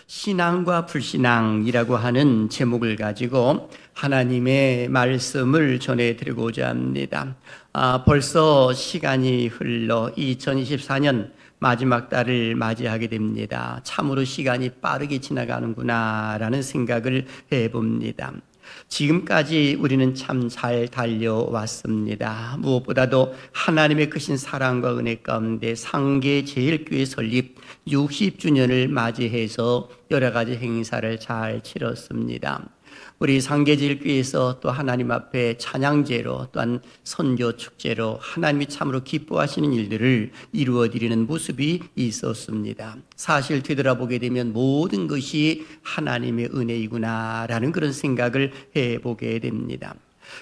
신앙과 불신앙이라고 하는 제목을 가지고 하나님의 말씀을 전해드리고자 합니다. 벌써 시간이 흘러 2024년 마지막 달을 맞이하게 됩니다. 참으로 시간이 빠르게 지나가는구나 라는 생각을 해봅니다. 지금까지 우리는 참 잘 달려왔습니다. 무엇보다도 하나님의 크신 사랑과 은혜 가운데 상계제일교회 설립 60주년을 맞이해서 여러 가지 행사를 잘 치렀습니다. 우리 상계제일교회에서 또 하나님 앞에 찬양제로 또한 선교 축제로 하나님이 참으로 기뻐하시는 일들을 이루어드리는 모습이 있었습니다. 사실 되돌아보게 되면 모든 것이 하나님의 은혜이구나라는 그런 생각을 해보게 됩니다.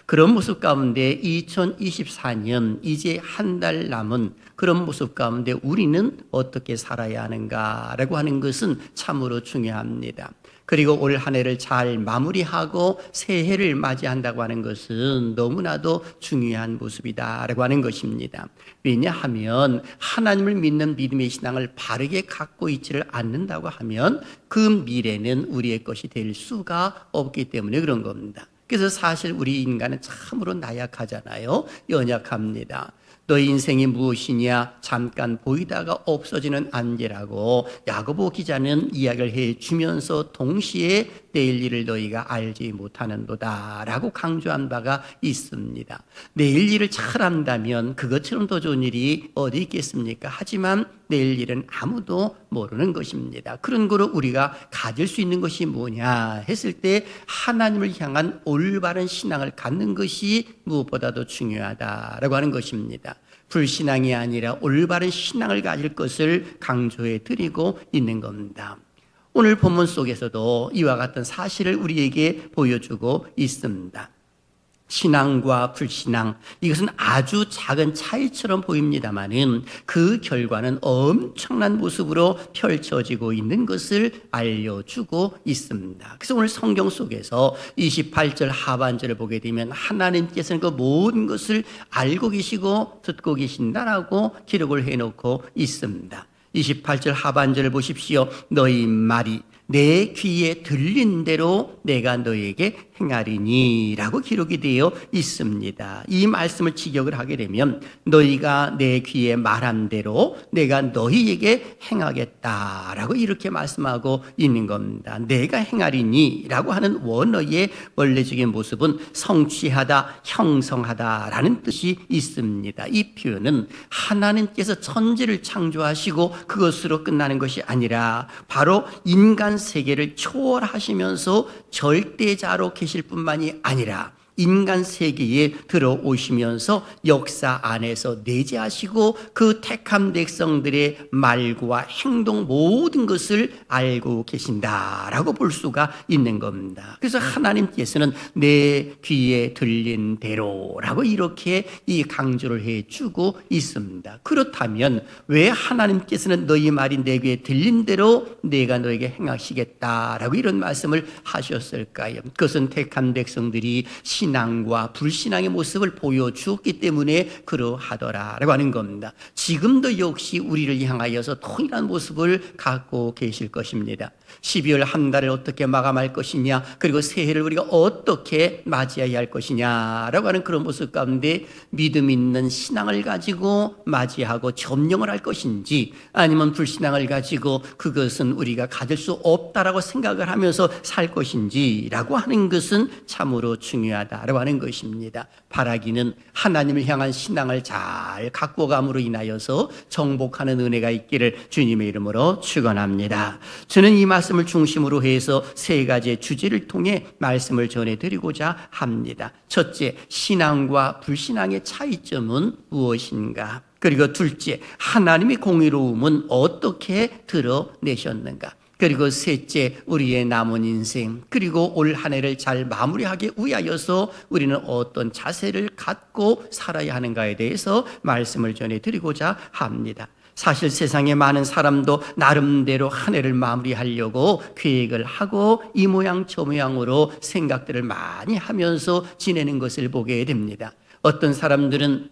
그런 모습 가운데 2024년 이제 한 달 남은 그런 모습 가운데 우리는 어떻게 살아야 하는가라고 하는 것은 참으로 중요합니다. 그리고 올 한 해를 잘 마무리하고 새해를 맞이한다고 하는 것은 너무나도 중요한 모습이다라고 하는 것입니다. 왜냐하면 하나님을 믿는 믿음의 신앙을 바르게 갖고 있지를 않는다고 하면 그 미래는 우리의 것이 될 수가 없기 때문에 그런 겁니다. 그래서 사실 우리 인간은 참으로 나약하잖아요. 연약합니다. 너희 인생이 무엇이냐? 잠깐 보이다가 없어지는 안개라고 야고보 기자는 이야기를 해주면서 동시에 내일 일을 너희가 알지 못하는도다 라고 강조한 바가 있습니다. 내일 일을 잘 안다면 그것처럼 더 좋은 일이 어디 있겠습니까? 하지만 내일 일은 아무도 모르는 것입니다. 그런 거로 우리가 가질 수 있는 것이 뭐냐 했을 때 하나님을 향한 올바른 신앙을 갖는 것이 무엇보다도 중요하다라고 하는 것입니다. 불신앙이 아니라 올바른 신앙을 가질 것을 강조해 드리고 있는 겁니다. 오늘 본문 속에서도 이와 같은 사실을 우리에게 보여주고 있습니다. 신앙과 불신앙, 이것은 아주 작은 차이처럼 보입니다만은 그 결과는 엄청난 모습으로 펼쳐지고 있는 것을 알려주고 있습니다. 그래서 오늘 성경 속에서 28절 하반절을 보게 되면 하나님께서는 그 모든 것을 알고 계시고 듣고 계신다라고 기록을 해놓고 있습니다. 28절 하반절을 보십시오. 너희 말이 내 귀에 들린 대로 내가 너에게 행하리니 라고 기록이 되어 있습니다. 이 말씀을 직역을 하게 되면 너희가 내 귀에 말한 대로 내가 너희에게 행하겠다라고 이렇게 말씀하고 있는 겁니다. 내가 행하리니 라고 하는 원어의 원래적인 모습은 성취하다, 형성하다라는 뜻이 있습니다. 이 표현은 하나님께서 천지를 창조하시고 그것으로 끝나는 것이 아니라 바로 인간 세계를 초월하시면서 절대자로 계실 뿐만이 아니라 인간 세계에 들어오시면서 역사 안에서 내재하시고 그 택한 백성들의 말과 행동 모든 것을 알고 계신다라고 볼 수가 있는 겁니다. 그래서 하나님께서는 내 귀에 들린 대로라고 이렇게 이 강조를 해주고 있습니다. 그렇다면 왜 하나님께서는 너희 말이 내 귀에 들린 대로 내가 너에게 행하시겠다라고 이런 말씀을 하셨을까요? 그것은 택한 백성들이 신앙과 불신앙의 모습을 보여주었기 때문에 그러하더라라고 하는 겁니다. 지금도 역시 우리를 향하여서 동일한 모습을 갖고 계실 것입니다. 12월 한 달을 어떻게 마감할 것이냐, 그리고 새해를 우리가 어떻게 맞이해야 할 것이냐라고 하는 그런 모습 가운데 믿음 있는 신앙을 가지고 맞이하고 점령을 할 것인지, 아니면 불신앙을 가지고 그것은 우리가 가질 수 없다라고 생각을 하면서 살 것인지라고 하는 것은 참으로 중요하다라고 하는 것입니다. 바라기는 하나님을 향한 신앙을 잘 갖고 감으로 인하여서 정복하는 은혜가 있기를 주님의 이름으로 축원합니다. 저는 이 말씀을 중심으로 해서 세 가지의 주제를 통해 말씀을 전해드리고자 합니다. 첫째, 신앙과 불신앙의 차이점은 무엇인가? 그리고 둘째, 하나님의 공의로움은 어떻게 드러내셨는가? 그리고 셋째, 우리의 남은 인생, 그리고 올 한 해를 잘 마무리하기 위하여서 우리는 어떤 자세를 갖고 살아야 하는가에 대해서 말씀을 전해드리고자 합니다. 사실 세상에 많은 사람도 나름대로 한 해를 마무리하려고 계획을 하고 이 모양 저 모양으로 생각들을 많이 하면서 지내는 것을 보게 됩니다. 어떤 사람들은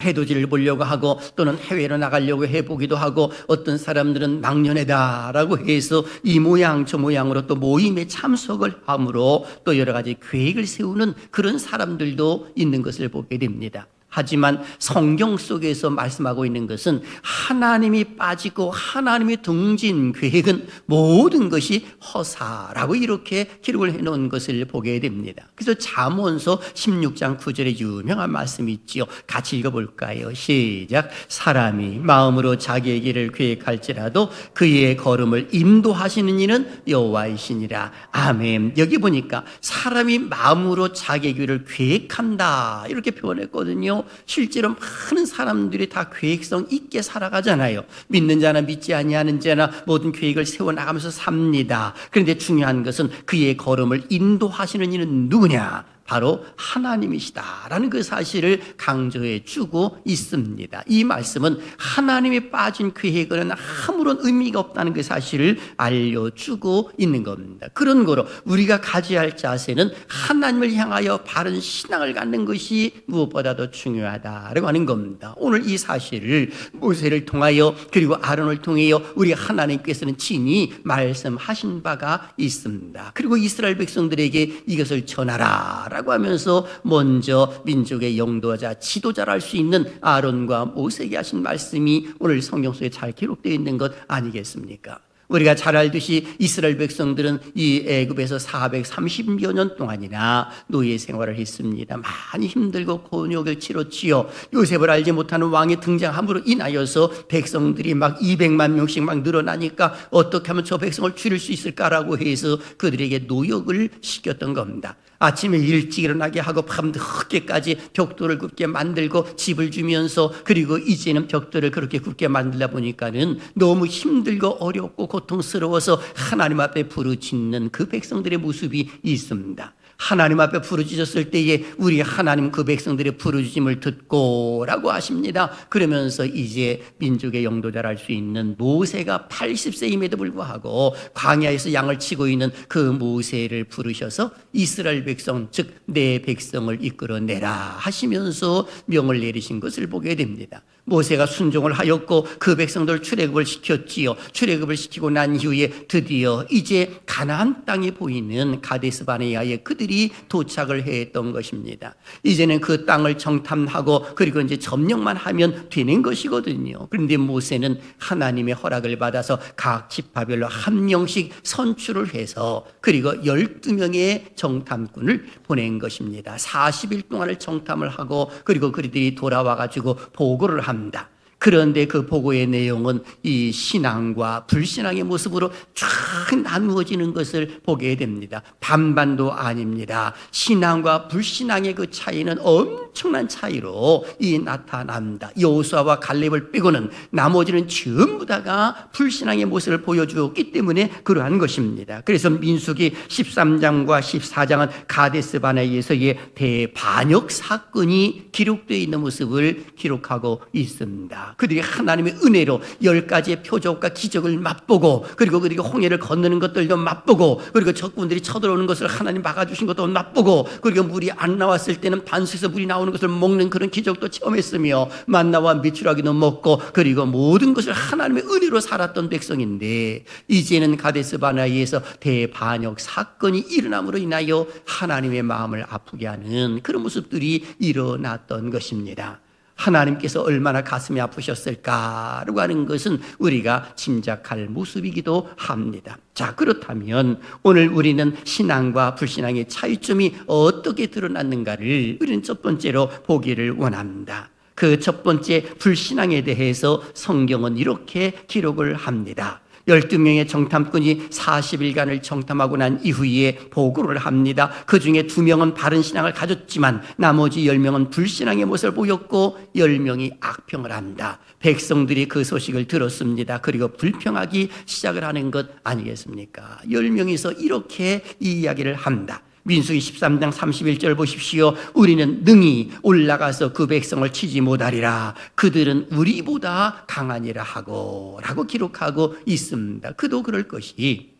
해돋이를 보려고 하고 또는 해외로 나가려고 해보기도 하고 어떤 사람들은 막년회다라고 해서 이 모양 저 모양으로 또 모임에 참석을 함으로 또 여러 가지 계획을 세우는 그런 사람들도 있는 것을 보게 됩니다. 하지만 성경 속에서 말씀하고 있는 것은 하나님이 빠지고 하나님이 등진 계획은 모든 것이 허사라고 이렇게 기록을 해놓은 것을 보게 됩니다. 그래서 잠언서 16장 9절에 유명한 말씀이 있지요. 같이 읽어볼까요? 시작. 사람이 마음으로 자기의 길을 계획할지라도 그의 걸음을 인도하시는 이는 여호와이시니라. 아멘. 여기 보니까 사람이 마음으로 자기의 길을 계획한다 이렇게 표현했거든요. 실제로 많은 사람들이 다 계획성 있게 살아가잖아요. 믿는 자나 믿지 아니하는 자나 모든 계획을 세워나가면서 삽니다. 그런데 중요한 것은 그의 걸음을 인도하시는 이는 누구냐? 바로 하나님이시다라는 그 사실을 강조해 주고 있습니다. 이 말씀은 하나님이 빠진 계획은 아무런 의미가 없다는 그 사실을 알려주고 있는 겁니다. 그런 거로 우리가 가져야 할 자세는 하나님을 향하여 바른 신앙을 갖는 것이 무엇보다도 중요하다라고 하는 겁니다. 오늘 이 사실을 모세를 통하여 그리고 아론을 통하여 우리 하나님께서는 친히 말씀하신 바가 있습니다. 그리고 이스라엘 백성들에게 이것을 전하라 라고 하면서 먼저 민족의 영도자, 지도자를 할 수 있는 아론과 모세에게 하신 말씀이 오늘 성경 속에 잘 기록되어 있는 것 아니겠습니까? 우리가 잘 알듯이 이스라엘 백성들은 이 애굽에서 430여 년 동안이나 노예 생활을 했습니다. 많이 힘들고 곤욕을 치렀지요. 요셉을 알지 못하는 왕이 등장함으로 인하여서 백성들이 막 200만 명씩 막 늘어나니까 어떻게 하면 저 백성을 줄일 수 있을까라고 해서 그들에게 노역을 시켰던 겁니다. 아침에 일찍 일어나게 하고 밤늦게까지 벽돌을 굽게 만들고 집을 주면서 그리고 이제는 벽돌을 그렇게 굽게 만들다 보니까는 너무 힘들고 어렵고 고통스러워서 하나님 앞에 부르짖는 그 백성들의 모습이 있습니다. 하나님 앞에 부르짖었을 때에 우리 하나님 그 백성들의 부르짖음을 듣고 라고 하십니다. 그러면서 이제 민족의 영도자를 할 수 있는 모세가 80세임에도 불구하고 광야에서 양을 치고 있는 그 모세를 부르셔서 이스라엘 백성 즉 내 백성을 이끌어내라 하시면서 명을 내리신 것을 보게 됩니다. 모세가 순종을 하였고 그 백성들 출애굽을 시켰지요. 출애굽을 시키고 난 이후에 드디어 이제 가나안 땅이 보이는 가데스 바네아에 그들이 도착을 했던 것입니다. 이제는 그 땅을 정탐하고 그리고 이제 점령만 하면 되는 것이거든요. 그런데 모세는 하나님의 허락을 받아서 각 지파별로 한 명씩 선출을 해서 그리고 12명의 정탐꾼을 보낸 것입니다. 40일 동안을 정탐을 하고 그리고 그들이 돌아와 가지고 보고를 합니다. 그런데 그 보고의 내용은 이 신앙과 불신앙의 모습으로 쫙 나누어지는 것을 보게 됩니다. 반반도 아닙니다. 신앙과 불신앙의 그 차이는 엄청난 차이로 나타납니다. 여호수아와 갈렙을 빼고는 나머지는 전부 다가 불신앙의 모습을 보여주었기 때문에 그러한 것입니다. 그래서 민수기 13장과 14장은 가데스 바네아에서의 대반역 사건이 기록되어 있는 모습을 기록하고 있습니다. 그들이 하나님의 은혜로 10가지의 표적과 기적을 맛보고 그리고 그들이 홍해를 건너는 것들도 맛보고 그리고 적군들이 쳐들어오는 것을 하나님 막아주신 것도 맛보고 그리고 물이 안 나왔을 때는 반수에서 물이 나오는 것을 먹는 그런 기적도 체험했으며 만나와 미추라기도 먹고 그리고 모든 것을 하나님의 은혜로 살았던 백성인데 이제는 가데스 바네아에서 대반역 사건이 일어남으로 인하여 하나님의 마음을 아프게 하는 그런 모습들이 일어났던 것입니다. 하나님께서 얼마나 가슴이 아프셨을까라고 하는 것은 우리가 짐작할 모습이기도 합니다. 자, 그렇다면 오늘 우리는 신앙과 불신앙의 차이점이 어떻게 드러났는가를 우리는 첫 번째로 보기를 원합니다. 그 첫 번째 불신앙에 대해서 성경은 이렇게 기록을 합니다. 12명의 정탐꾼이 40일간을 정탐하고 난 이후에 보고를 합니다. 그 중에 2명은 바른 신앙을 가졌지만 나머지 10명은 불신앙의 모습을 보였고 10명이 악평을 합니다. 백성들이 그 소식을 들었습니다. 그리고 불평하기 시작을 하는 것 아니겠습니까? 10명이서 이렇게 이 이야기를 합니다. 민수기 13장 31절 보십시오. 우리는 능히 올라가서 그 백성을 치지 못하리라. 그들은 우리보다 강하니라 하고 라고 기록하고 있습니다. 그도 그럴 것이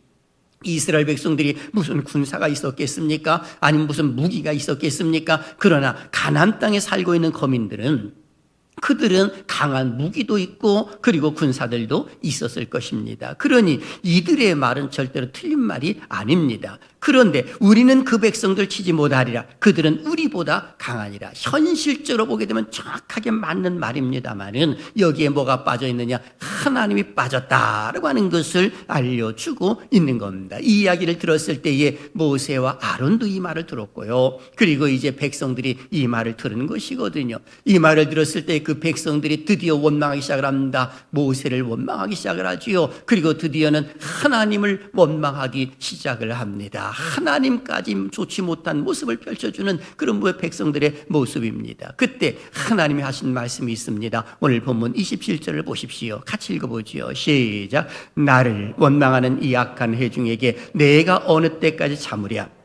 이스라엘 백성들이 무슨 군사가 있었겠습니까? 아니면 무슨 무기가 있었겠습니까? 그러나 가나안 땅에 살고 있는 거민들은 그들은 강한 무기도 있고 그리고 군사들도 있었을 것입니다. 그러니 이들의 말은 절대로 틀린 말이 아닙니다. 그런데 우리는 그 백성들 치지 못하리라. 그들은 우리보다 강하니라. 현실적으로 보게 되면 정확하게 맞는 말입니다만은 여기에 뭐가 빠져 있느냐? 하나님이 빠졌다라고 하는 것을 알려주고 있는 겁니다. 이 이야기를 들었을 때에 모세와 아론도 이 말을 들었고요. 그리고 이제 백성들이 이 말을 들은 것이거든요. 이 말을 들었을 때 그 백성들이 드디어 원망하기 시작을 합니다. 모세를 원망하기 시작을 하지요. 그리고 드디어는 하나님을 원망하기 시작을 합니다. 하나님까지 좋지 못한 모습을 펼쳐주는 그런 백성들의 모습입니다. 그때 하나님이 하신 말씀이 있습니다. 오늘 본문 27절을 보십시오. 같이 읽어보지요. 시작. 나를 원망하는 이 악한 회중에게 내가 어느 때까지 참으랴.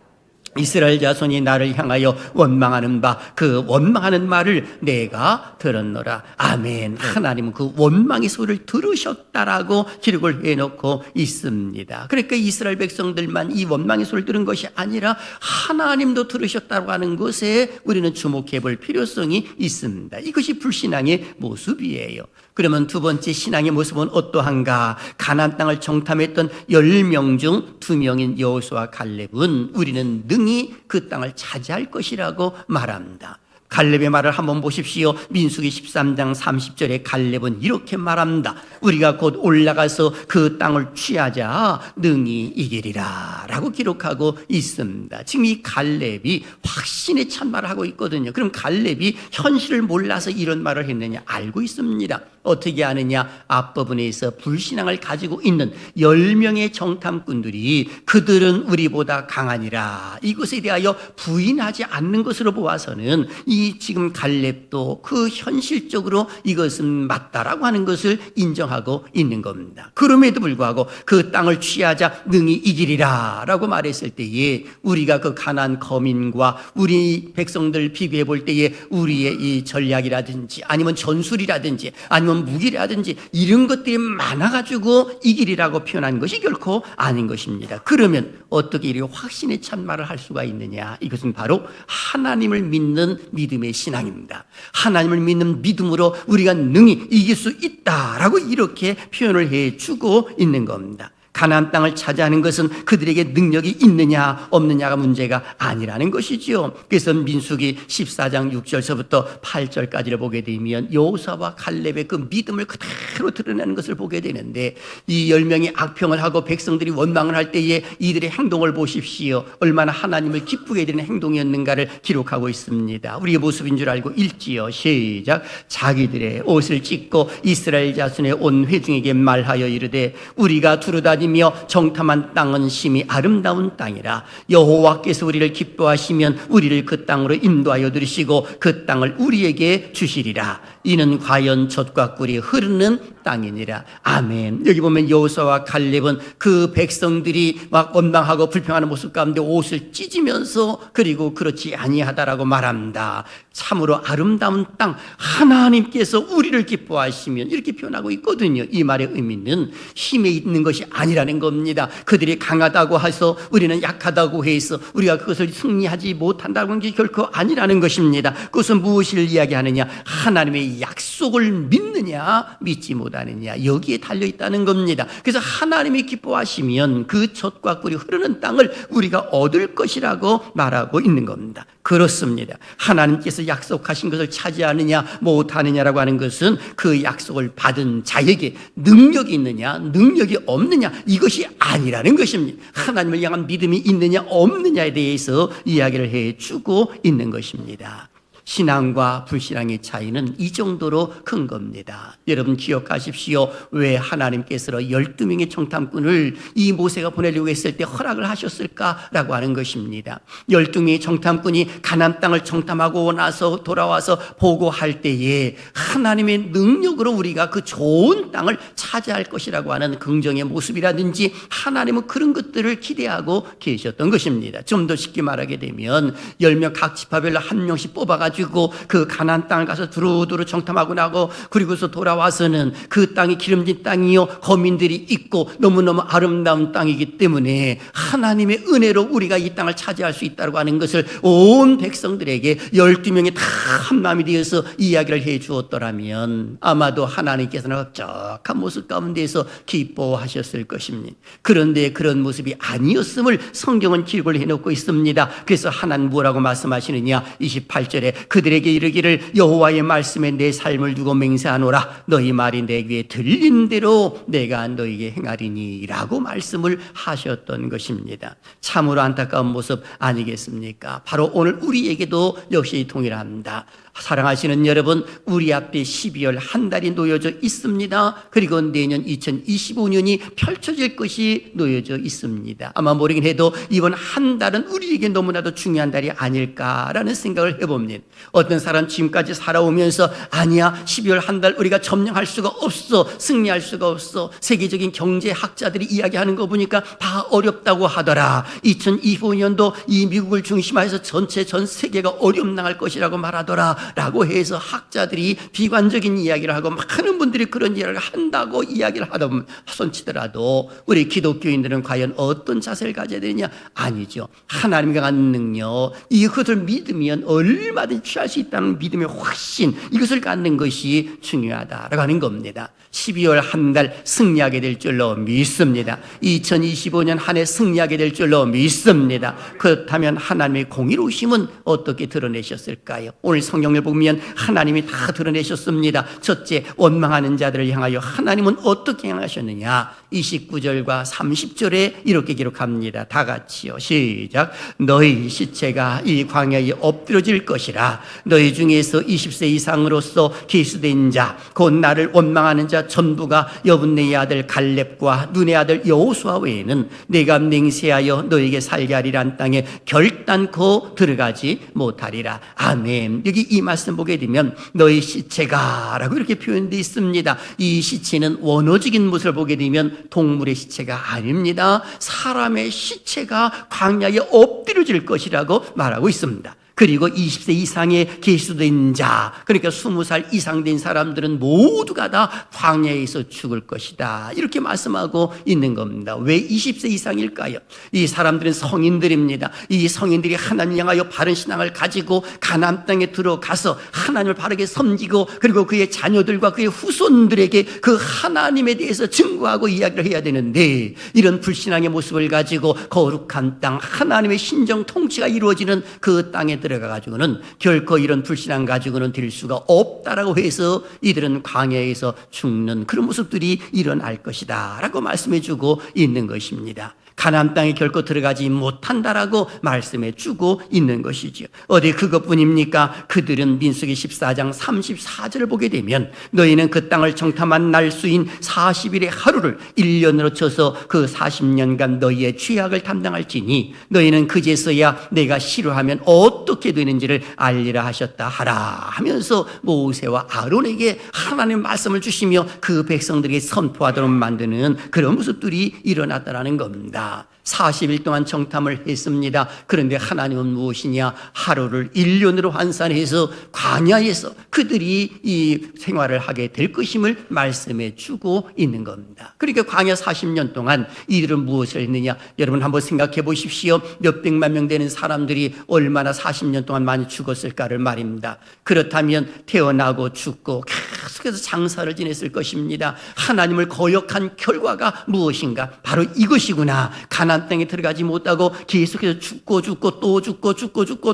이스라엘 자손이 나를 향하여 원망하는 바 그 원망하는 말을 내가 들었노라. 아멘. 하나님은 그 원망의 소리를 들으셨다라고 기록을 해놓고 있습니다. 그러니까 이스라엘 백성들만 이 원망의 소리를 들은 것이 아니라 하나님도 들으셨다고 하는 것에 우리는 주목해 볼 필요성이 있습니다. 이것이 불신앙의 모습이에요. 그러면 두 번째 신앙의 모습은 어떠한가? 가나안 땅을 정탐했던 10명 중 2명인 여호수아와 갈렙은 우리는 능히 그 땅을 차지할 것이라고 말합니다. 갈렙의 말을 한번 보십시오. 민수기 13장 30절에 갈렙은 이렇게 말합니다. 우리가 곧 올라가서 그 땅을 취하자 능히 이기리라 라고 기록하고 있습니다. 지금 이 갈렙이 확신에 찬 말을 하고 있거든요. 그럼 갈렙이 현실을 몰라서 이런 말을 했느냐? 알고 있습니다. 어떻게 아느냐? 앞부분에서 불신앙을 가지고 있는 10명의 정탐꾼들이 그들은 우리보다 강하니라 이것에 대하여 부인하지 않는 것으로 보아서는 이 지금 갈렙도 그 현실적으로 이것은 맞다라고 하는 것을 인정하고 있는 겁니다. 그럼에도 불구하고 그 땅을 취하자 능히 이기리라 라고 말했을 때에 우리가 그 가나안 거민과 우리 백성들 비교해 볼 때에 우리의 이 전략이라든지 아니면 전술이라든지 아니면 무기라든지 이런 것들이 많아가지고 이기리라고 표현한 것이 결코 아닌 것입니다. 그러면 어떻게 이렇게 확신에 찬 말을 할 수가 있느냐? 이것은 바로 하나님을 믿는 믿음의 신앙입니다. 하나님을 믿는 믿음으로 우리가 능히 이길 수 있다라고 이렇게 표현을 해주고 있는 겁니다. 가나안 땅을 차지하는 것은 그들에게 능력이 있느냐 없느냐가 문제가 아니라는 것이지요. 그래서 민수기 14장 6절서부터 8절까지를 보게 되면 여호수아와 갈렙의 그 믿음을 그대로 드러내는 것을 보게 되는데 이 10명이 악평을 하고 백성들이 원망을 할 때에 이들의 행동을 보십시오. 얼마나 하나님을 기쁘게 되는 행동이었는가를 기록하고 있습니다. 우리의 모습인 줄 알고 읽지요. 시작. 자기들의 옷을 찢고 이스라엘 자손의 온 회중에게 말하여 이르되 우리가 두루다니며 정탐한 땅은 심히 아름다운 땅이라. 여호와께서 우리를 기뻐하시면 우리를 그 땅으로 인도하여 들으시고 그 땅을 우리에게 주시리라. 이는 과연 젖과 꿀이 흐르는 땅이니라. 아멘. 여기 보면 여호수아와 갈렙은 그 백성들이 막 원망하고 불평하는 모습 가운데 옷을 찢으면서 그리고 그렇지 아니하다라고 말합니다. 참으로 아름다운 땅, 하나님께서 우리를 기뻐하시면 이렇게 표현하고 있거든요. 이 말의 의미는 힘에 있는 것이 아니라는 겁니다. 그들이 강하다고 해서 우리는 약하다고 해서 우리가 그것을 승리하지 못한다는 게 결코 아니라는 것입니다. 그것은 무엇을 이야기하느냐? 하나님의 약속을 믿느냐 믿지 못하느냐 여기에 달려있다는 겁니다. 그래서 하나님이 기뻐하시면 그 젖과 꿀이 흐르는 땅을 우리가 얻을 것이라고 말하고 있는 겁니다. 그렇습니다. 하나님께서 약속하신 것을 차지하느냐 못하느냐라고 하는 것은 그 약속을 받은 자에게 능력이 있느냐 능력이 없느냐 이것이 아니라는 것입니다. 하나님을 향한 믿음이 있느냐 없느냐에 대해서 이야기를 해주고 있는 것입니다. 신앙과 불신앙의 차이는 이 정도로 큰 겁니다. 여러분 기억하십시오. 왜 하나님께서 12명의 정탐꾼을 이 모세가 보내려고 했을 때 허락을 하셨을까라고 하는 것입니다. 12명의 정탐꾼이 가나안 땅을 정탐하고 나서 돌아와서 보고할 때에 하나님의 능력으로 우리가 그 좋은 땅을 차지할 것이라고 하는 긍정의 모습이라든지 하나님은 그런 것들을 기대하고 계셨던 것입니다. 좀 더 쉽게 말하게 되면 10명 각 지파별로 한 명씩 뽑아가지고 가지고 그 가나안 땅을 가서 두루두루 정탐하고 나고, 그리고서 돌아와서는 그 땅이 기름진 땅이요 거민들이 있고 너무너무 아름다운 땅이기 때문에 하나님의 은혜로 우리가 이 땅을 차지할 수 있다고 하는 것을 온 백성들에게 12명이 다 한마음이 되어서 이야기를 해 주었더라면 아마도 하나님께서는 흡족한 모습 가운데에서 기뻐하셨을 것입니다. 그런데 그런 모습이 아니었음을 성경은 기록을 해놓고 있습니다. 그래서 하나님 뭐라고 말씀하시느냐, 28절에 그들에게 이르기를 여호와의 말씀에 내 삶을 두고 맹세하노라. 너희 말이 내 귀에 들린 대로 내가 너희에게 행하리니 라고 말씀을 하셨던 것입니다. 참으로 안타까운 모습 아니겠습니까? 바로 오늘 우리에게도 역시 동일합니다. 사랑하시는 여러분, 우리 앞에 12월 한 달이 놓여져 있습니다. 그리고 내년 2025년이 펼쳐질 것이 놓여져 있습니다. 아마 모르긴 해도 이번 한 달은 우리에게 너무나도 중요한 달이 아닐까라는 생각을 해봅니다. 어떤 사람 지금까지 살아오면서 아니야, 12월 한 달 우리가 점령할 수가 없어, 승리할 수가 없어, 세계적인 경제학자들이 이야기하는 거 보니까 다 어렵다고 하더라, 2025년도 이 미국을 중심해서 전체 전 세계가 어려움 당할 것이라고 말하더라 라고 해서 학자들이 비관적인 이야기를 하고 많은 분들이 그런 이야기를 한다고 이야기를 하다 손치더라도 우리 기독교인들은 과연 어떤 자세를 가져야 되느냐? 아니죠. 하나님이 갖는 능력, 이것을 믿으면 얼마든지 취할 수 있다는 믿음의 확신, 이것을 갖는 것이 중요하다라고 하는 겁니다. 12월 한 달 승리하게 될 줄로 믿습니다. 2025년 한 해 승리하게 될 줄로 믿습니다. 그렇다면 하나님의 공의로우심은 어떻게 드러내셨을까요? 오늘 성경을 보면 하나님이 다 드러내셨습니다. 첫째, 원망하는 자들을 향하여 하나님은 어떻게 행하셨느냐? 29절과 30절에 이렇게 기록합니다. 다 같이요, 시작. 너희 시체가 이 광야에 엎드려질 것이라. 너희 중에서 20세 이상으로서 계수된 자, 곧 나를 원망하는 자 전부가 여분네의 아들 갈렙과 눈의 아들 여호수아 외에는 내가 맹세하여 너에게 살게 하리란 땅에 결단코 들어가지 못하리라. 아멘. 여기 이 말씀 보게 되면 너희 시체가 라고 이렇게 표현되어 있습니다. 이 시체는 원어적인 모습을 보게 되면 동물의 시체가 아닙니다. 사람의 시체가 광야에 엎드려질 것이라고 말하고 있습니다. 그리고 20세 이상의 계수된 자, 그러니까 20살 이상 된 사람들은 모두가 다 광야에서 죽을 것이다, 이렇게 말씀하고 있는 겁니다. 왜 20세 이상일까요? 이 사람들은 성인들입니다. 이 성인들이 하나님 향하여 바른 신앙을 가지고 가나안 땅에 들어가서 하나님을 바르게 섬기고 그리고 그의 자녀들과 그의 후손들에게 그 하나님에 대해서 증거하고 이야기를 해야 되는데, 이런 불신앙의 모습을 가지고 거룩한 땅, 하나님의 신정 통치가 이루어지는 그 땅에 들어가가지고는 결코 이런 불신앙 가지고는 될 수가 없다라고 해서 이들은 광야에서 죽는 그런 모습들이 일어날 것이다 라고 말씀해주고 있는 것입니다. 가나안 땅에 결코 들어가지 못한다라고 말씀해 주고 있는 것이지요. 어디 그것뿐입니까? 그들은 민수기 14장 34절을 보게 되면 너희는 그 땅을 정탐한 날수인 40일의 하루를 1년으로 쳐서 그 40년간 너희의 죄악을 담당할지니 너희는 그제서야 내가 싫어하면 어떻게 되는지를 알리라 하셨다 하라 하면서 모세와 아론에게 하나님의 말씀을 주시며 그 백성들에게 선포하도록 만드는 그런 모습들이 일어났다는 겁니다. 40일 동안 정탐을 했습니다. 그런데 하나님은 무엇이냐? 하루를 1년으로 환산해서 광야에서 그들이 이 생활을 하게 될 것임을 말씀해 주고 있는 겁니다. 그러니까 광야 40년 동안 이들은 무엇을 했느냐? 여러분 한번 생각해 보십시오. 몇백만 명 되는 사람들이 얼마나 40년 동안 많이 죽었을까를 말입니다. 그렇다면 태어나고 죽고 계속해서 장사를 지냈을 것입니다. 하나님을 거역한 결과가 무엇인가? 바로 이것이구나. 가나안 땅에 들어가지 못하고 계속해서 죽고 또 죽고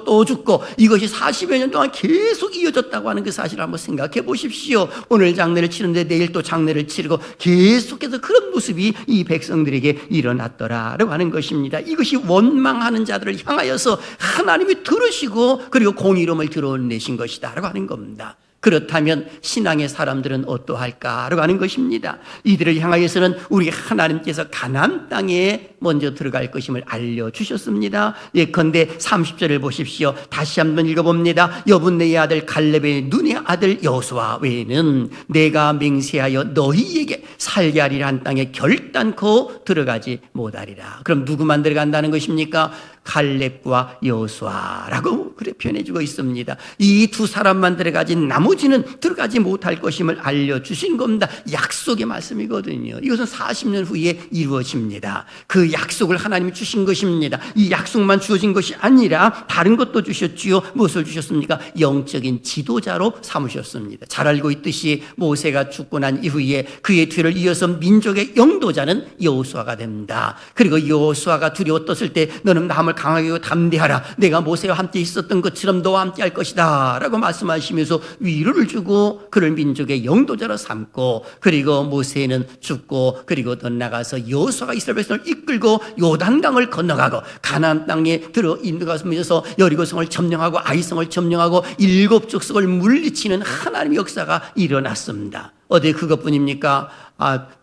또 죽고, 이것이 40여 년 동안 계속 이어졌다고 하는 그 사실을 한번 생각해 보십시오. 오늘 장례를 치는데 내일 또 장례를 치르고 계속해서 그런 모습이 이 백성들에게 일어났더라라고 하는 것입니다. 이것이 원망하는 자들을 향하여서 하나님이 들으시고 그리고 공의로움을 드러내신 것이다 라고 하는 겁니다. 그렇다면 신앙의 사람들은 어떠할까라고 하는 것입니다. 이들을 향하여서는 우리 하나님께서 가나안 땅에 먼저 들어갈 것임을 알려주셨습니다. 예컨대 30절을 보십시오. 다시 한번 읽어봅니다. 여분네의 아들 갈렙의 눈의 아들 여호수아 외에는 내가 맹세하여 너희에게 살게 하리라 한 땅에 결단코 들어가지 못하리라. 그럼 누구만 들어간다는 것입니까? 갈렙과 여호수아라고 그렇게 표현해주고 있습니다. 이 두 사람만 들어가지 나머지는 들어가지 못할 것임을 알려주신 겁니다. 약속의 말씀이거든요. 이것은 40년 후에 이루어집니다. 그 약속을 하나님이 주신 것입니다. 이 약속만 주어진 것이 아니라 다른 것도 주셨지요. 무엇을 주셨습니까? 영적인 지도자로 삼으셨습니다. 잘 알고 있듯이 모세가 죽고 난 이후에 그의 뒤를 이어서 민족의 영도자는 여호수아가 됩니다. 그리고 여호수아가 두려워 떴을 때 너는 마음을 강하게 담대하라. 내가 모세와 함께 있었던 것처럼 너와 함께 할 것이다 라고 말씀하시면서 위로를 주고 그를 민족의 영도자로 삼고, 그리고 모세는 죽고 그리고 더 나가서 여호수아가 이스라엘 백성을 이끌고 요단강을 건너가고 가나안 땅에 들어 인도가서 여리고성을 점령하고 아이성을 점령하고 7 족속을 물리치는 하나님의 역사가 일어났습니다. 어디 그것뿐입니까?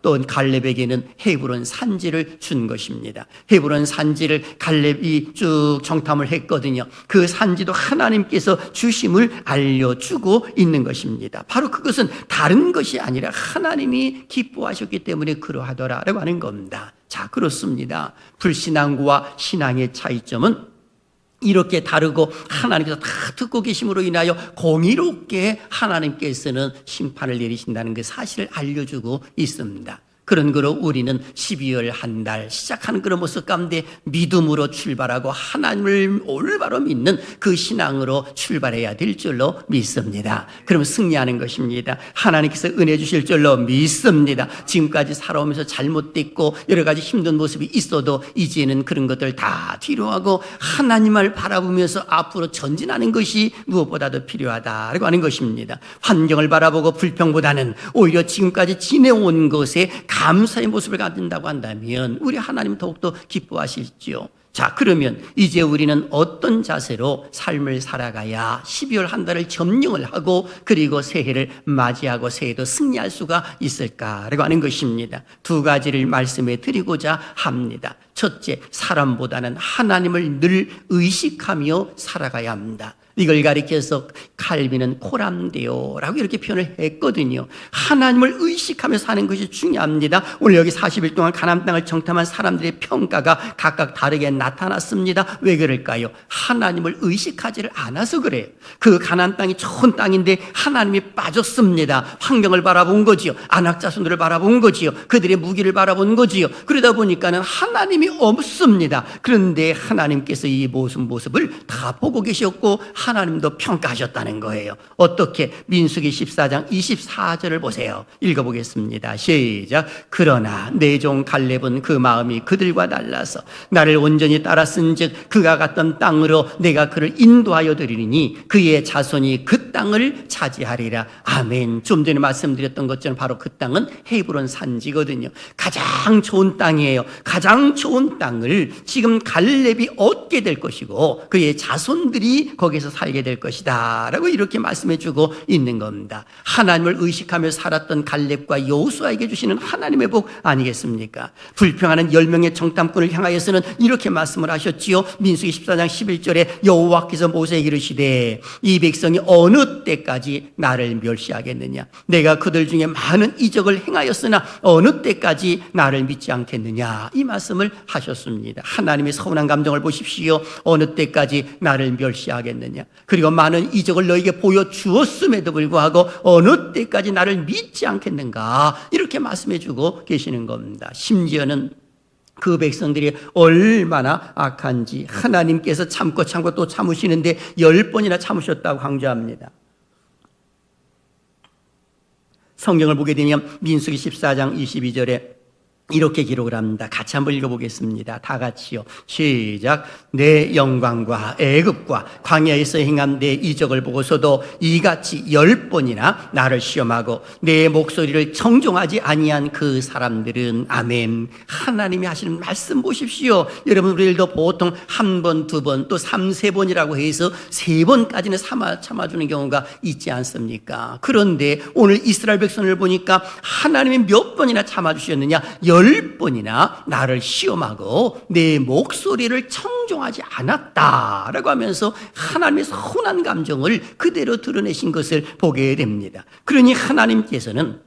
또 갈렙에게는 헤브론 산지를 준 것입니다. 헤브론 산지를 갈렙이 쭉 정탐을 했거든요. 그 산지도 하나님께서 주심을 알려주고 있는 것입니다. 바로 그것은 다른 것이 아니라 하나님이 기뻐하셨기 때문에 그러하더라라고 하는 겁니다. 자, 그렇습니다. 불신앙과 신앙의 차이점은 이렇게 다르고 하나님께서 다 듣고 계심으로 인하여 공의롭게 하나님께서는 심판을 내리신다는 그 사실을 알려주고 있습니다. 그런 거로 우리는 12월 한 달 시작하는 그런 모습 가운데 믿음으로 출발하고 하나님을 올바로 믿는 그 신앙으로 출발해야 될 줄로 믿습니다. 그러면 승리하는 것입니다. 하나님께서 은혜 주실 줄로 믿습니다. 지금까지 살아오면서 잘못됐고 여러 가지 힘든 모습이 있어도 이제는 그런 것들 다 뒤로하고 하나님을 바라보면서 앞으로 전진하는 것이 무엇보다도 필요하다라고 하는 것입니다. 환경을 바라보고 불평보다는 오히려 지금까지 지내온 것에 감사의 모습을 가진다고 한다면 우리 하나님 더욱더 기뻐하시죠. 자, 그러면 이제 우리는 어떤 자세로 삶을 살아가야 12월 한 달을 점령을 하고 그리고 새해를 맞이하고 새해도 승리할 수가 있을까라고 하는 것입니다. 2가지를 말씀해 드리고자 합니다. 첫째, 사람보다는 하나님을 늘 의식하며 살아가야 합니다. 이걸 가리켜서 칼빈은 코람데오라고 이렇게 표현을 했거든요. 하나님을 의식하며 사는 것이 중요합니다. 오늘 여기 40일 동안 가나안 땅을 정탐한 사람들의 평가가 각각 다르게 나타났습니다. 왜 그럴까요? 하나님을 의식하지를 않아서 그래요. 그 가나안 땅이 좋은 땅인데 하나님이 빠졌습니다. 환경을 바라본 거지요. 아낙 자손들을 바라본 거지요. 그들의 무기를 바라본 거지요. 그러다 보니까는 하나님이 없습니다. 그런데 하나님께서 이 모습을 다 보고 계셨고 하나님도 평가하셨다는 거예요. 어떻게? 민수기 14장 24절을 보세요. 읽어보겠습니다. 시작. 그러나 내 종 갈렙은 그 마음이 그들과 달라서 나를 온전히 따랐은즉 그가 갔던 땅으로 내가 그를 인도하여 드리니 그의 자손이 그 땅을 차지하리라. 아멘. 좀 전에 말씀드렸던 것처럼 바로 그 땅은 헤브론 산지거든요. 가장 좋은 땅이에요. 가장 좋은 땅을 지금 갈렙이 얻게 될 것이고 그의 자손들이 거기서 살게 될 것이다 라고 이렇게 말씀해 주고 있는 겁니다. 하나님을 의식하며 살았던 갈렙과 여호수아에게 주시는 하나님의 복 아니겠습니까? 불평하는 10명의 정탐꾼을 향하여서는 이렇게 말씀을 하셨지요. 민수기 14장 11절에 여호와께서 모세에게 이르시되 이 백성이 어느 때까지 나를 멸시하겠느냐? 내가 그들 중에 많은 이적을 행하였으나 어느 때까지 나를 믿지 않겠느냐? 이 말씀을 하셨습니다. 하나님의 서운한 감정을 보십시오. 어느 때까지 나를 멸시하겠느냐? 그리고 많은 이적을 너에게 보여주었음에도 불구하고 어느 때까지 나를 믿지 않겠는가? 이렇게 말씀해 주고 계시는 겁니다. 심지어는 그 백성들이 얼마나 악한지 하나님께서 참고 또 참으시는데 10번이나 참으셨다고 강조합니다. 성경을 보게 되면 민수기 14장 22절에 이렇게 기록을 합니다. 같이 한번 읽어보겠습니다. 다 같이요. 시작. 내 영광과 애굽과 광야에서 행한 내 이적을 보고서도 이같이 10번이나 나를 시험하고 내 목소리를 청종하지 아니한 그 사람들은 아멘. 하나님이 하시는 말씀 보십시오. 여러분 우리들도 보통 1번, 2번 또 3, 4번이라고 해서 3번까지는 참아주는 경우가 있지 않습니까? 그런데 오늘 이스라엘 백성을 보니까 하나님이 몇 번이나 참아주셨느냐? 10번이나 나를 시험하고 내 목소리를 청종하지 않았다라고 하면서 하나님의 선한 감정을 그대로 드러내신 것을 보게 됩니다. 그러니 하나님께서는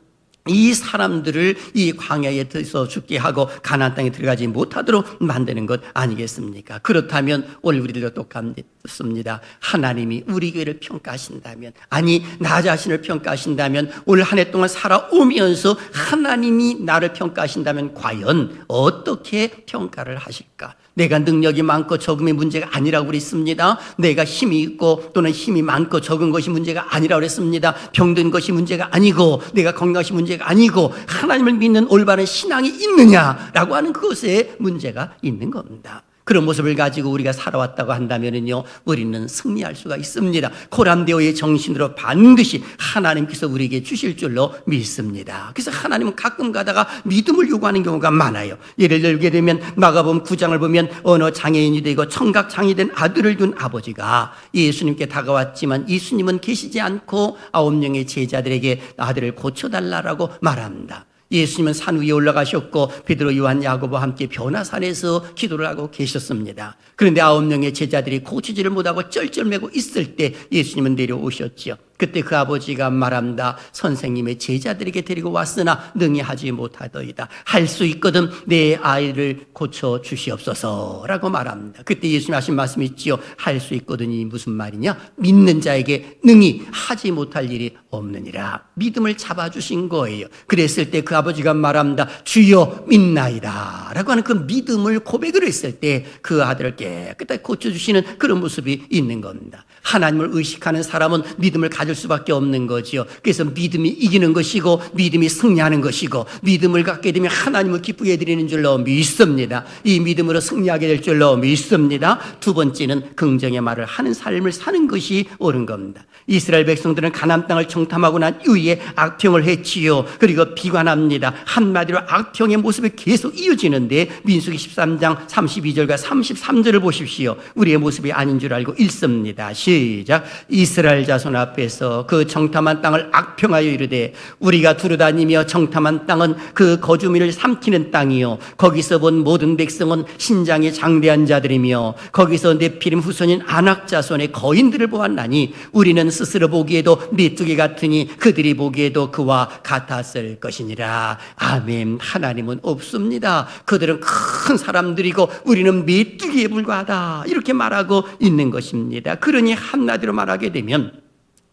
이 사람들을 이 광야에서 죽게 하고 가나안 땅에 들어가지 못하도록 만드는 것 아니겠습니까? 그렇다면 오늘 우리들도 똑같습니다. 하나님이 우리 교회를 평가하신다면, 아니 나 자신을 평가하신다면, 올 한 해 동안 살아오면서 하나님이 나를 평가하신다면 과연 어떻게 평가를 하실까? 내가 능력이 많고 적음이 문제가 아니라고 그랬습니다. 내가 힘이 있고 또는 힘이 많고 적은 것이 문제가 아니라고 그랬습니다. 병든 것이 문제가 아니고 내가 건강한 것이 문제가 아니고 하나님을 믿는 올바른 신앙이 있느냐라고 하는 그것에 문제가 있는 겁니다. 그런 모습을 가지고 우리가 살아왔다고 한다면요, 우리는 승리할 수가 있습니다. 코람데오의 정신으로 반드시 하나님께서 우리에게 주실 줄로 믿습니다. 그래서 하나님은 가끔 가다가 믿음을 요구하는 경우가 많아요. 예를 들게 되면 마가복음 9장을 보면 언어 장애인이 되고 청각 장애된 아들을 둔 아버지가 예수님께 다가왔지만 예수님은 계시지 않고 9명의 제자들에게 아들을 고쳐달라고 말합니다. 예수님은 산 위에 올라가셨고 베드로, 요한, 야고보와 함께 변화산에서 기도를 하고 계셨습니다. 그런데 9명의 제자들이 고치지를 못하고 쩔쩔매고 있을 때 예수님은 내려오셨죠. 그때 그 아버지가 말합니다. 선생님의 제자들에게 데리고 왔으나 능히 하지 못하더이다. 할 수 있거든 내 아이를 고쳐 주시옵소서라고 말합니다. 그때 예수님 하신 말씀이 있지요. 할 수 있거든이 무슨 말이냐? 믿는 자에게 능히 하지 못할 일이 없느니라. 믿음을 잡아주신 거예요. 그랬을 때 그 아버지가 말합니다. 주여 믿나이다 라고 하는 그 믿음을 고백을 했을 때 그 아들을 깨끗하게 고쳐주시는 그런 모습이 있는 겁니다. 하나님을 의식하는 사람은 믿음을 가질 수밖에 없는 거지요. 그래서 믿음이 이기는 것이고 믿음이 승리하는 것이고 믿음을 갖게 되면 하나님을 기쁘게 해드리는 줄로 믿습니다. 이 믿음으로 승리하게 될 줄로 믿습니다. 두 번째는 긍정의 말을 하는 삶을 사는 것이 옳은 겁니다. 이스라엘 백성들은 가나안 땅을 정탐하고 난 이후에 악평을 했지요. 그리고 비관합니다. 한마디로 악평의 모습이 계속 이어지는데 민수기 13장 32절과 33절을 보십시오. 우리의 모습이 아닌 줄 알고 읽습니다. 시작. 이스라엘 자손 앞에서 그 정탐한 땅을 악평하여 이르되 우리가 두루다니며 정탐한 땅은 그 거주민을 삼키는 땅이요 거기서 본 모든 백성은 신장이 장대한 자들이며 거기서 네피림 후손인 아낙 자손의 거인들을 보았나니 우리는 스스로 보기에도 메뚜기 같으니 그들이 보기에도 그와 같았을 것이니라. 아멘. 하나님은 없습니다. 그들은 큰 사람들이고 우리는 메뚜기에 불과하다 이렇게 말하고 있는 것입니다. 그러니 한마디로 말하게 되면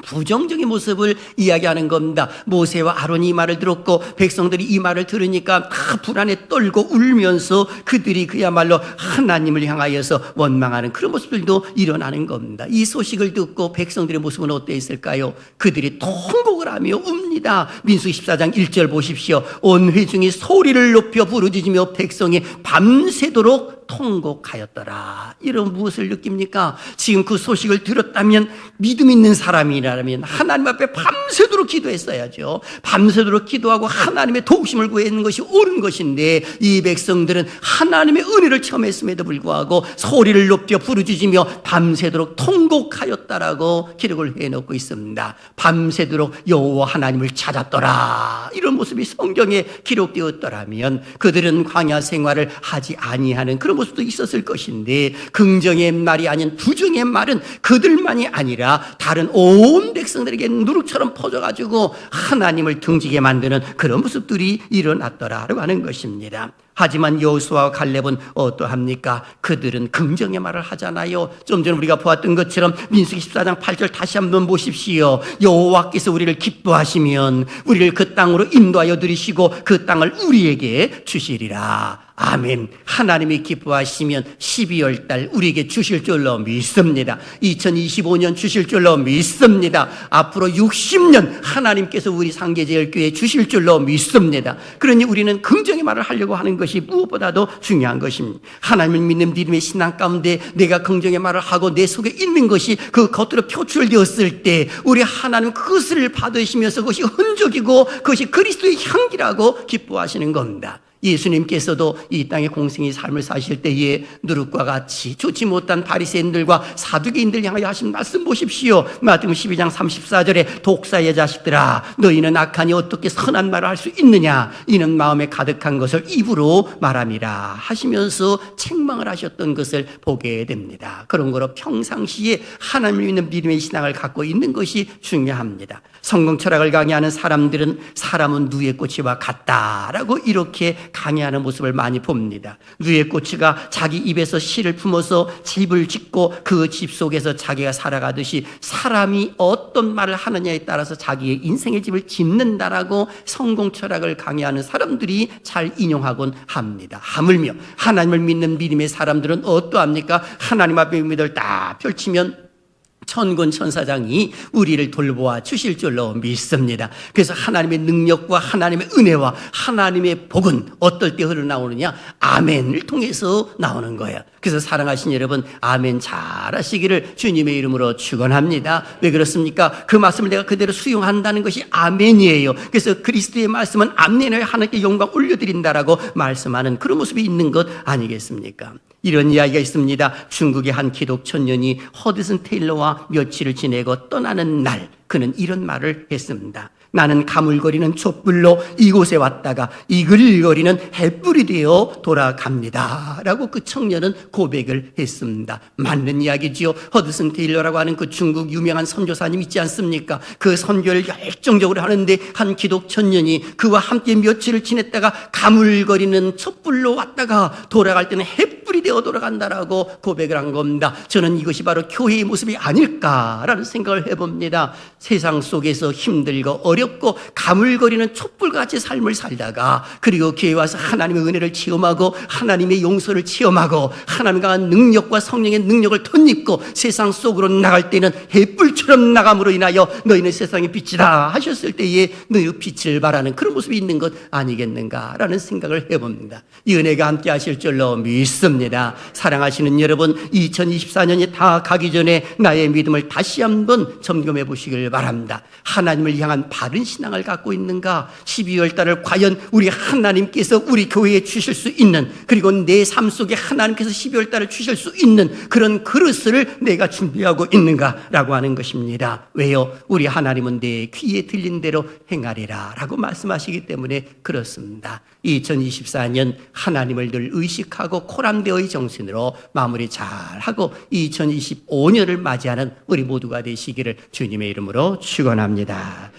부정적인 모습을 이야기하는 겁니다. 모세와 아론이 이 말을 들었고 백성들이 이 말을 들으니까 다 불안에 떨고 울면서 그들이 그야말로 하나님을 향하여서 원망하는 그런 모습들도 일어나는 겁니다. 이 소식을 듣고 백성들의 모습은 어땠을까요? 그들이 통곡을 하며 웁니다. 민수기 14장 1절 보십시오. 온 회중이 소리를 높여 부르짖으며 백성이 밤새도록 통곡하였더라. 이런 무엇을 느낍니까? 지금 그 소식을 들었다면 믿음 있는 사람이라면 하나님 앞에 밤새도록 기도했어야죠. 밤새도록 기도하고 하나님의 도우심을 구하는 것이 옳은 것인데 이 백성들은 하나님의 은혜를 체험했음에도 불구하고 소리를 높여 부르짖으며 밤새도록 통곡하였다라고 기록을 해놓고 있습니다. 밤새도록 여호와 하나님을 찾았더라. 이런 모습이 성경에 기록되었더라면 그들은 광야 생활을 하지 아니하는 그런 모습도 있었을 것인데 긍정의 말이 아닌 부정의 말은 그들만이 아니라 다른 온 백성들에게 누룩처럼 퍼져가지고 하나님을 등지게 만드는 그런 모습들이 일어났더라라고 하는 것입니다. 하지만 여호수아와 갈렙은 어떠합니까? 그들은 긍정의 말을 하잖아요. 좀 전에 우리가 보았던 것처럼 민수기 14장 8절 다시 한번 보십시오. 여호와께서 우리를 기뻐하시면 우리를 그 땅으로 인도하여 들이시고 그 땅을 우리에게 주시리라. 아멘. 하나님이 기뻐하시면 12월 달 우리에게 주실 줄로 믿습니다. 2025년 주실 줄로 믿습니다. 앞으로 60년 하나님께서 우리 상계제일교회에 주실 줄로 믿습니다. 그러니 우리는 긍정의 말을 하려고 하는 것이 무엇보다도 중요한 것입니다. 하나님을 믿는 믿음의 신앙 가운데 내가 긍정의 말을 하고 내 속에 있는 것이 그 겉으로 표출되었을 때 우리 하나님 그것을 받으시면서 그것이 흔적이고 그것이 그리스도의 향기라고 기뻐하시는 겁니다. 예수님께서도 이 땅에 공생의 삶을 사실 때에 누룩과 같이 좋지 못한 바리새인들과 사두개인들 향하여 하신 말씀 보십시오. 마태복음 12장 34절에 독사의 자식들아, 너희는 악하니 어떻게 선한 말을 할 수 있느냐? 이는 마음에 가득한 것을 입으로 말함이라 하시면서 책망을 하셨던 것을 보게 됩니다. 그런 거로 평상시에 하나님을 믿는 믿음의 신앙을 갖고 있는 것이 중요합니다. 성공 철학을 강의하는 사람들은 사람은 누에 꼬치와 같다라고 이렇게 강의하는 모습을 많이 봅니다. 누에 꼬치가 자기 입에서 씨를 품어서 집을 짓고 그 집 속에서 자기가 살아가듯이 사람이 어떤 말을 하느냐에 따라서 자기의 인생의 집을 짓는다라고 성공 철학을 강의하는 사람들이 잘 인용하곤 합니다. 하물며 하나님을 믿는 믿음의 사람들은 어떠합니까? 하나님 앞에 믿음을 딱 펼치면 천군 천사장이 우리를 돌보아 주실 줄로 믿습니다. 그래서 하나님의 능력과 하나님의 은혜와 하나님의 복은 어떨 때 흘러나오느냐? 아멘을 통해서 나오는 거예요. 그래서 사랑하신 여러분, 아멘 잘 하시기를 주님의 이름으로 축원합니다. 왜 그렇습니까? 그 말씀을 내가 그대로 수용한다는 것이 아멘이에요. 그래서 그리스도의 말씀은 아멘을 하나님께 영광 올려드린다라고 말씀하는 그런 모습이 있는 것 아니겠습니까? 이런 이야기가 있습니다. 중국의 한 기독 청년이 허드슨 테일러와 며칠을 지내고 떠나는 날, 그는 이런 말을 했습니다. 나는 가물거리는 촛불로 이곳에 왔다가 이글거리는 햇불이 되어 돌아갑니다 라고 그 청년은 고백을 했습니다. 맞는 이야기지요. 허드슨 테일러라고 하는 그 중국 유명한 선교사님 있지 않습니까? 그 선교를 열정적으로 하는데 한 기독 청년이 그와 함께 며칠을 지냈다가 가물거리는 촛불로 왔다가 돌아갈 때는 햇불이 되어 돌아간다라고 고백을 한 겁니다. 저는 이것이 바로 교회의 모습이 아닐까라는 생각을 해봅니다. 세상 속에서 힘들고 어렵고 가물거리는 촛불같이 삶을 살다가 그리고 교회에 와서 하나님의 은혜를 체험하고 하나님의 용서를 체험하고 하나님과 능력과 성령의 능력을 덧입고 세상 속으로 나갈 때는 햇불처럼 나감으로 인하여 너희는 세상의 빛이다 하셨을 때에 너희 빛을 발하는 그런 모습이 있는 것 아니겠는가라는 생각을 해봅니다. 이 은혜가 함께 하실 줄로 믿습니다. 사랑하시는 여러분, 2024년이 다 가기 전에 나의 믿음을 다시 한번 점검해 보시길 바랍니다. 하나님을 향한 바른 신앙을 갖고 있는가? 12월 달을 과연 우리 하나님께서 우리 교회에 주실 수 있는, 그리고 내 삶 속에 하나님께서 12월 달을 주실 수 있는 그런 그릇을 내가 준비하고 있는가라고 하는 것입니다. 왜요? 우리 하나님은 내 귀에 들린 대로 행하리라 라고 말씀하시기 때문에 그렇습니다. 2024년 하나님을 늘 의식하고 코람데어의 정신으로 마무리 잘하고 2025년을 맞이하는 우리 모두가 되시기를 주님의 이름으로 축원합니다.